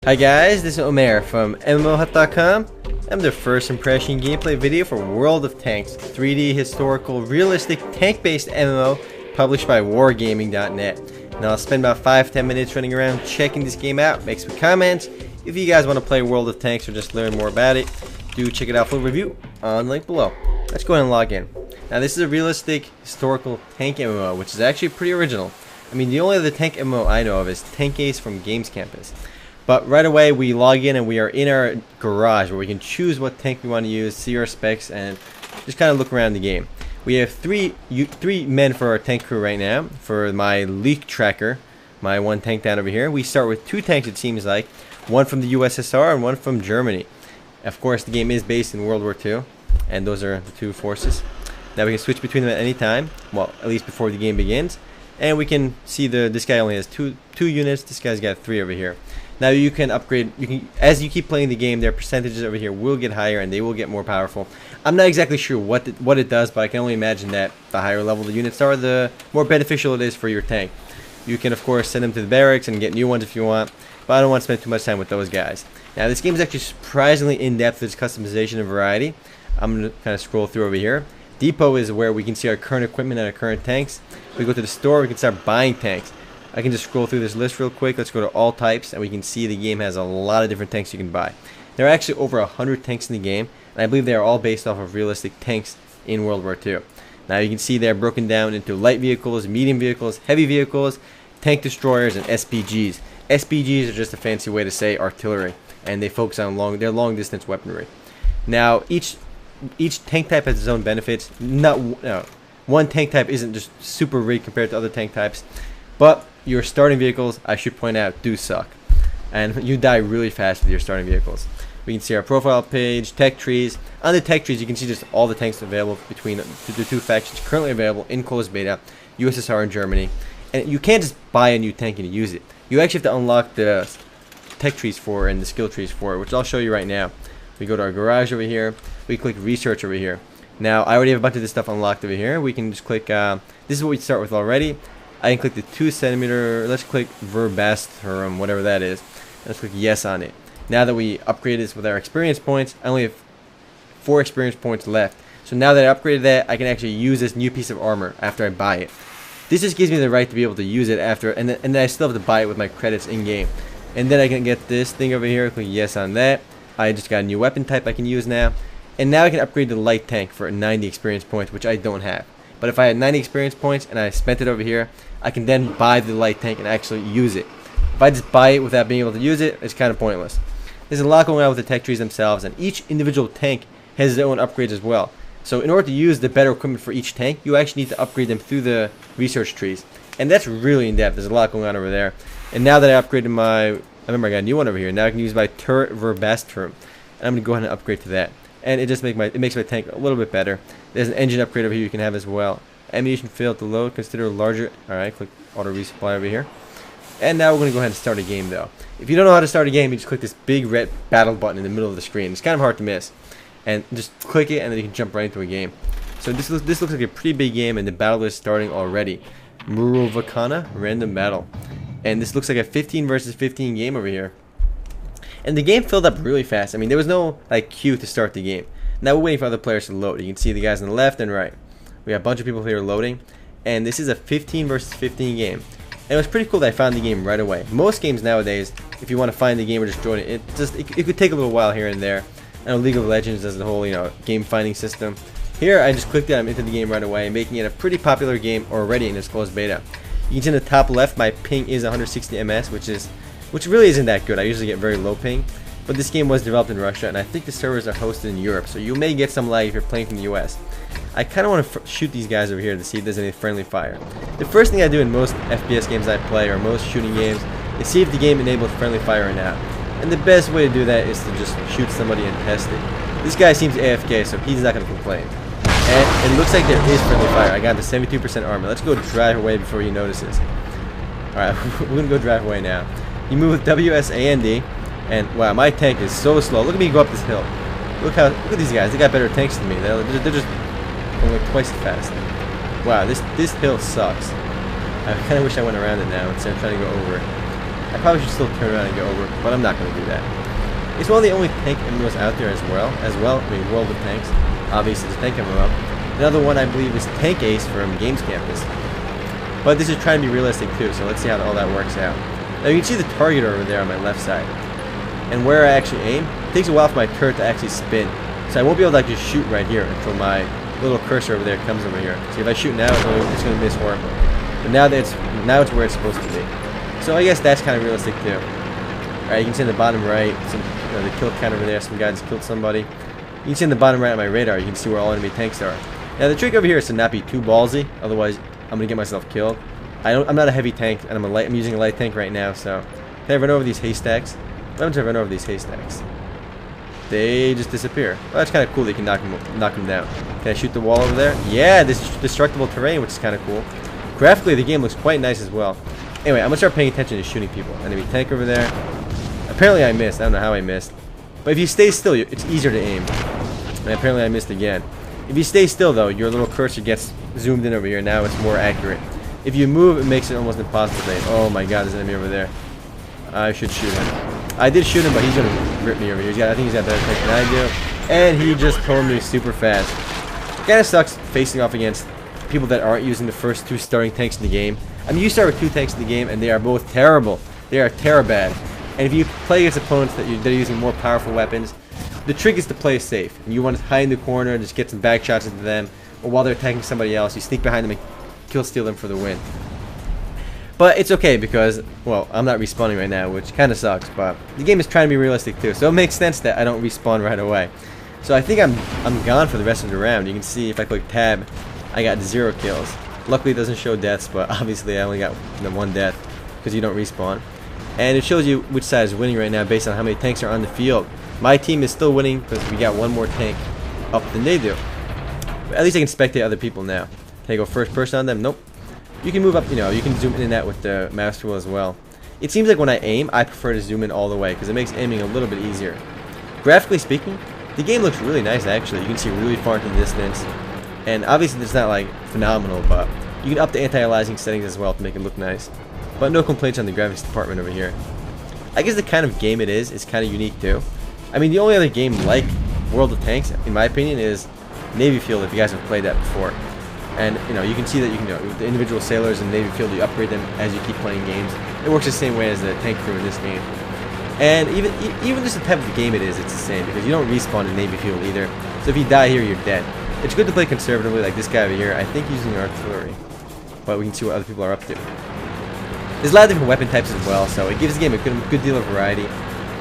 Hi guys, this is Omer from MMOHut.com. I'm the first impression gameplay video for World of Tanks, 3D historical realistic tank-based MMO published by Wargaming.net. Now I'll spend about 5-10 minutes running around checking this game out, make some comments. If you guys want to play World of Tanks or just learn more about it, do check it out for a review on the link below. Let's go ahead and log in. Now this is a realistic historical tank MMO, which is actually pretty original. I mean, the only other tank MMO I know of is Tank Ace from Games Campus. But right away we log in and we are in our garage where we can choose what tank we want to use, see our specs, and just kind of look around the game. We have three men for our tank crew right now. For my leak tracker, my one tank down over here, we start with 2 tanks, it seems like. One from the USSR and one from Germany. Of course, the game is based in World War II, and those are the 2 forces. Now we can switch between them at any time, well, at least before the game begins. And we can see this guy only has two units, this guy's got 3 over here. Now you can upgrade, as you keep playing the game, their percentages over here will get higher and they will get more powerful. I'm not exactly sure what it does, but I can only imagine that the higher level the units are, the more beneficial it is for your tank. You can of course send them to the barracks and get new ones if you want, but I don't want to spend too much time with those guys. Now this game is actually surprisingly in-depth with its customization and variety. I'm going to kind of scroll through over here. Depot is where we can see our current equipment and our current tanks. If we go to the store, we can start buying tanks. I can just scroll through this list real quick. Let's go to all types, and we can see the game has a lot of different tanks you can buy. There are actually over 100 tanks in the game, and I believe they are all based off of realistic tanks in World War II. Now you can see they're broken down into light vehicles, medium vehicles, heavy vehicles, tank destroyers, and SPGs. SPGs are just a fancy way to say artillery, and they focus on long distance weaponry. Now each tank type has its own benefits. One tank type isn't just super rigged compared to other tank types, but your starting vehicles, I should point out, do suck. And you die really fast with your starting vehicles. We can see our profile page, tech trees. On the tech trees, you can see just all the tanks available between the 2 factions currently available in closed beta, USSR and Germany. And you can't just buy a new tank and use it. You actually have to unlock the tech trees for it and the skill trees for it, which I'll show you right now. We go to our garage over here. We click research over here. Now, I already have a bunch of this stuff unlocked over here. We can just click, this is what we start with already. I can click the 2 centimeter, let's click Verbastrum, whatever that is. Let's click yes on it. Now that we upgraded this with our experience points, I only have 4 experience points left. So now that I upgraded that, I can actually use this new piece of armor after I buy it. This just gives me the right to be able to use it after, and then I still have to buy it with my credits in-game. And then I can get this thing over here, click yes on that. I just got a new weapon type I can use now. And now I can upgrade the light tank for 90 experience points, which I don't have. But if I had 90 experience points and I spent it over here, I can then buy the light tank and actually use it. If I just buy it without being able to use it, it's kind of pointless. There's a lot going on with the tech trees themselves, and each individual tank has their own upgrades as well. So in order to use the better equipment for each tank, you actually need to upgrade them through the research trees. And that's really in depth. There's a lot going on over there. And now that I upgraded I remember I got a new one over here. Now I can use my turret Verbastrum. And I'm going to go ahead and upgrade to that. And it just makes my tank a little bit better. There's an engine upgrade over here you can have as well. Ammunition failed to load. Consider larger. Alright, click auto resupply over here. And now we're going to go ahead and start a game though. If you don't know how to start a game, you just click this big red battle button in the middle of the screen. It's kind of hard to miss. And just click it and then you can jump right into a game. So this looks like a pretty big game, and the battle is starting already. Murovakana, random battle. And this looks like a 15 versus 15 game over here. And the game filled up really fast. I mean, there was no queue to start the game. Now we're waiting for other players to load. You can see the guys on the left and right. We have a bunch of people here loading, and this is a 15 versus 15 game. And it was pretty cool that I found the game right away. Most games nowadays, if you want to find the game or just join it, it could take a little while here and there. I know League of Legends does the whole game finding system. Here I just clicked it, I'm into the game right away, making it a pretty popular game already in this closed beta. You can see in the top left, my ping is 160 ms, which really isn't that good. I usually get very low ping. But this game was developed in Russia, and I think the servers are hosted in Europe, so you may get some lag if you're playing from the US. I kind of want to shoot these guys over here to see if there's any friendly fire. The first thing I do in most FPS games I play, or most shooting games, is see if the game enables friendly fire or not. And the best way to do that is to just shoot somebody and test it. This guy seems AFK, so he's not going to complain. And it looks like there is friendly fire. I got the 72% armor. Let's go drive away before he notices. Alright, we're going to go drive away now. You move with WSAND. And wow, my tank is so slow. Look at me go up this hill. Look at these guys. They got better tanks than me. They're just going like twice as fast. Wow, this hill sucks. I kind of wish I went around it now instead of trying to go over it. I probably should still turn around and go over, but I'm not going to do that. It's one of the only tank MMOs out there as well. I mean, World of Tanks. Obviously, it's a tank MMO. Another one I believe is Tank Ace from Games Campus. But this is trying to be realistic too, so let's see how all that works out. Now you can see the target over there on my left side. And where I actually aim, it takes a while for my turret to actually spin. So I won't be able to like, just shoot right here until my little cursor over there comes over here. See, if I shoot now, it's going to miss horribly. But now it's where it's supposed to be. So I guess that's kind of realistic too. Alright, you can see in the bottom right, the kill count over there, some guy just killed somebody. You can see in the bottom right on my radar, you can see where all enemy tanks are. Now the trick over here is to not be too ballsy, otherwise I'm going to get myself killed. I'm not a heavy tank, and I'm using a light tank right now, so can I run over these haystacks? What happens if I run over these haystacks? They just disappear. Well, that's kind of cool that you can knock them down. Can I shoot the wall over there? Yeah, this destructible terrain, which is kind of cool. Graphically, the game looks quite nice as well. Anyway, I'm going to start paying attention to shooting people. Enemy tank over there. Apparently I missed. I don't know how I missed. But if you stay still, it's easier to aim. And apparently I missed again. If you stay still, though, your little cursor gets zoomed in over here. Now it's more accurate. If you move, it makes it almost impossible to aim. Oh my god, there's an enemy over there. I should shoot him. I did shoot him, but he's going to rip me over here. I think he's got better tank than I do. And he just told me super fast. It kind of sucks facing off against people that aren't using the first two starting tanks in the game. I mean, you start with two tanks in the game, and they are both terrible. They are terabad. And if you play against opponents that are using more powerful weapons, the trick is to play safe. And you want to hide in the corner and just get some back shots into them. Or while they're attacking somebody else, you sneak behind them and kill steal them for the win. But it's okay because, well, I'm not respawning right now, which kind of sucks. But the game is trying to be realistic too, so it makes sense that I don't respawn right away. So I think I'm gone for the rest of the round. You can see if I click tab, I got 0 kills. Luckily, it doesn't show deaths, but obviously I only got one death because you don't respawn. And it shows you which side is winning right now based on how many tanks are on the field. My team is still winning because we got one more tank up than they do. But at least I can spectate other people now. Can I go first person on them? Nope. You can move up, you can zoom in and out with the mouse tool as well. It seems like when I aim, I prefer to zoom in all the way because it makes aiming a little bit easier. Graphically speaking, the game looks really nice actually. You can see really far into the distance. And obviously it's not like phenomenal, but you can up the anti-aliasing settings as well to make it look nice. But no complaints on the graphics department over here. I guess the kind of game it is kind of unique too. I mean, the only other game like World of Tanks, in my opinion, is Navy Field, if you guys have played that before. And, you can see that you can with the individual sailors in Navy Field, you upgrade them as you keep playing games. It works the same way as the tank crew in this game. And even just the type of game it is, it's the same, because you don't respawn in Navy Field either. So if you die here, you're dead. It's good to play conservatively like this guy over here. I think using artillery. But we can see what other people are up to. There's a lot of different weapon types as well, so it gives the game a good deal of variety.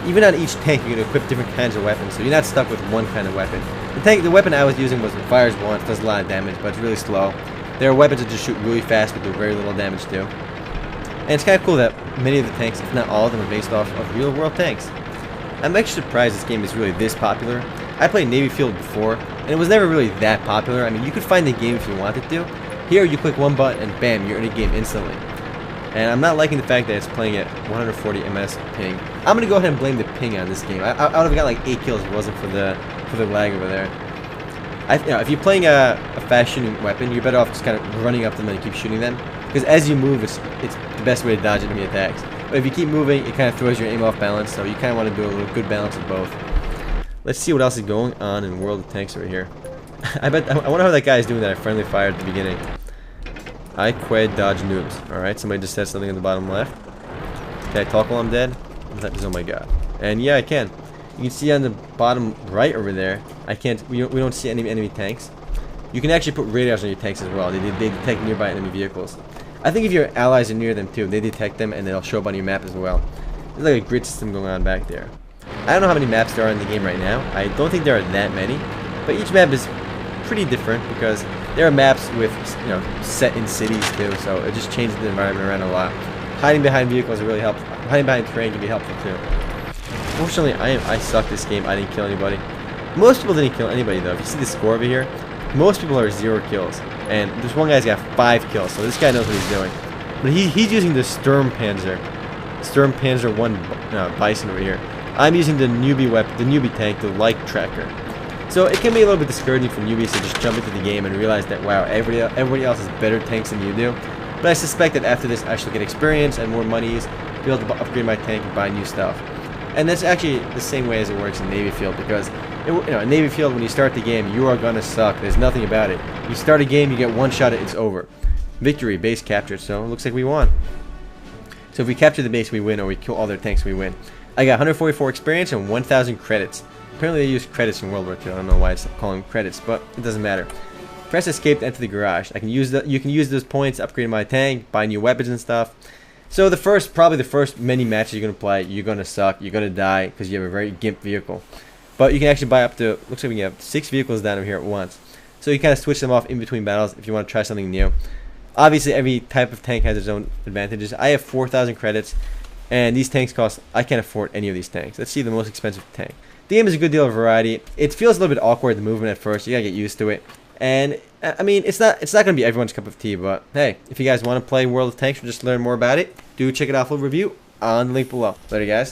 Even on each tank, you can equip different kinds of weapons, so you're not stuck with one kind of weapon. The weapon I was using was fires once, does a lot of damage, but it's really slow. There are weapons that just shoot really fast but do very little damage too. And it's kind of cool that many of the tanks, if not all of them, are based off of real-world tanks. I'm actually surprised this game is really this popular. I played Navy Field before, and it was never really that popular. I mean, you could find the game if you wanted to. Here, you click one button and bam, you're in a game instantly. And I'm not liking the fact that it's playing at 140 ms ping. I'm gonna go ahead and blame the ping on this game. I would have got like 8 kills if it wasn't for the lag over there. If you're playing a fast shooting weapon, you're better off just kind of running up to them and keep shooting them. Because as you move, it's the best way to dodge enemy attacks. But if you keep moving, it kind of throws your aim off balance. So you kind of want to do a little good balance of both. Let's see what else is going on in World of Tanks over here. I wonder how that guy is doing that I friendly fired at the beginning. I quit dodge noobs. Alright, somebody just said something in the bottom left. Can I talk while I'm dead? Oh my god. And yeah, I can. You can see on the bottom right over there, we don't see any enemy tanks. You can actually put radars on your tanks as well. They detect nearby enemy vehicles. I think if your allies are near them too, they detect them and they'll show up on your map as well. There's like a grid system going on back there. I don't know how many maps there are in the game right now. I don't think there are that many, but each map is pretty different because there are maps with set in cities too, so it just changes the environment around a lot. Hiding behind vehicles are really helpful. Hiding behind terrain can be helpful too. Fortunately, I suck this game. I didn't kill anybody. Most people didn't kill anybody though. If you see the score over here, most people are 0 kills, and this one guy's got 5 kills. So this guy knows what he's doing. But he's using the Sturmpanzer 1 Bison over here. I'm using the newbie weapon, the newbie tank, the Light Tracker. So it can be a little bit discouraging for newbies to just jump into the game and realize that wow, everybody else has better tanks than you do. But I suspect that after this I shall get experience and more monies, be able to upgrade my tank and buy new stuff. And that's actually the same way as it works in Navy Field, because in Navy Field, when you start the game, you are gonna suck. There's nothing about it. You start a game, you get one shot at it, it's over. Victory, base captured. So it looks like we won. So if we capture the base, we win, or we kill all their tanks, we win. I got 144 experience and 1,000 credits. Apparently they use credits in World War II. I don't know why it's calling them credits, but it doesn't matter. Press escape to enter the garage. You can use those points to upgrade my tank, buy new weapons and stuff. So probably the first many matches you're gonna play, you're gonna suck, you're gonna die because you have a very gimp vehicle. But you can actually buy up to, looks like we can have 6 vehicles down over here at once. So you kind of switch them off in between battles if you want to try something new. Obviously every type of tank has its own advantages. I have 4,000 credits, and these tanks cost, I can't afford any of these tanks. Let's see the most expensive tank. The game is a good deal of variety. It feels a little bit awkward, the movement at first, you gotta get used to it. And I mean, it's not gonna be everyone's cup of tea, but hey, if you guys want to play World of Tanks or just learn more about it, do check it out, full review on the link below. Later, guys.